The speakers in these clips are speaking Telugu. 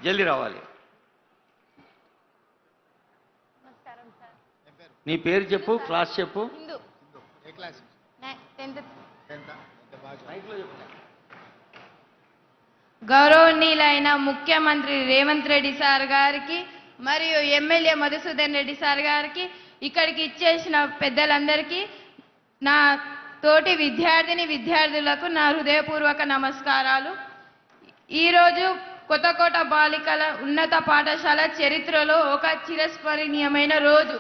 జల్దీ రావాలి. నీ పేరు చెప్పు, క్లాస్ చెప్పు. గౌరవనీయులైన ముఖ్యమంత్రి రేవంత్ రెడ్డి సార్ గారికి మరియు ఎమ్మెల్యే మధుసూదన్ రెడ్డి సార్ గారికి, ఇక్కడికి ఇచ్చేసిన పెద్దలందరికీ, నా తోటి విద్యార్థులకు నా హృదయపూర్వక నమస్కారాలు. ఈరోజు కొత్తకోట బాలికల ఉన్నత పాఠశాల చరిత్రలో ఒక చిరస్మరణీయమైన రోజు.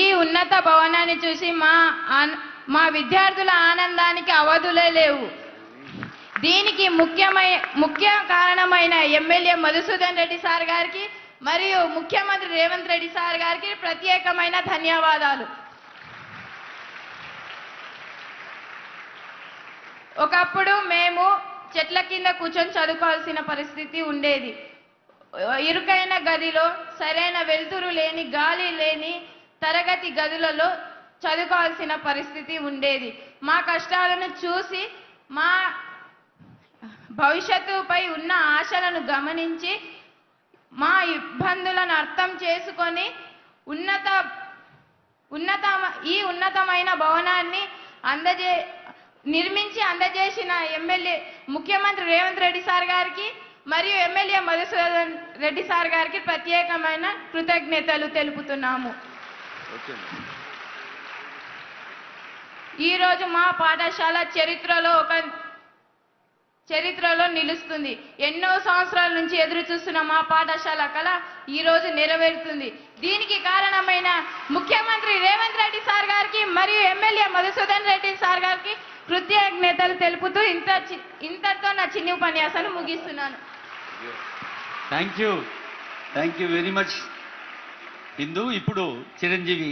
ఈ ఉన్నత భవనాన్ని చూసి మా విద్యార్థుల ఆనందానికి అవధులే లేవు. దీనికి ముఖ్య కారణమైన ఎమ్మెల్యే మధుసూదన్ రెడ్డి సార్ గారికి మరియు ముఖ్యమంత్రి రేవంత్ రెడ్డి సార్ గారికి ప్రత్యేకమైన ధన్యవాదాలు. ఒకప్పుడు మేము చెట్ల కింద కూర్చొని చదువుకోవాల్సిన పరిస్థితి ఉండేది. ఇరుకైన గదిలో సరైన వెలుతురు లేని, గాలి లేని తరగతి గదులలో చదువుకోవాల్సిన పరిస్థితి ఉండేది. మా కష్టాలను చూసి, మా భవిష్యత్తుపై ఉన్న ఆశలను గమనించి, మా ఇబ్బందులను అర్థం చేసుకొని ఈ ఉన్నతమైన భవనాన్ని నిర్మించి అందజేసిన ముఖ్యమంత్రి రేవంత్ రెడ్డి సార్ గారికి మరియు ఎమ్మెల్యే మధుసూదన్ రెడ్డి సార్ గారికి ప్రత్యేకమైన కృతజ్ఞతలు తెలుపుతున్నాము. ఈరోజు మా పాఠశాల చరిత్రలో నిలుస్తుంది. ఎన్నో సంవత్సరాల నుంచి ఎదురు చూస్తున్న మా పాఠశాల కళ ఈరోజు నెరవేరుతుంది. దీనికి కారణమైన ముఖ్యమంత్రి రేవంత్ రెడ్డి సార్ గారికి మరియు ఎమ్మెల్యే మధుసూదన్ రెడ్డి సార్ గారికి కృతజ్ఞతలు తెలుపుతూ ఇంతతో నా చిన్ని ఉపన్యాసాన్ని ముగిస్తున్నాను. Thank you very much Hindu. ఇప్పుడు చిరంజీవి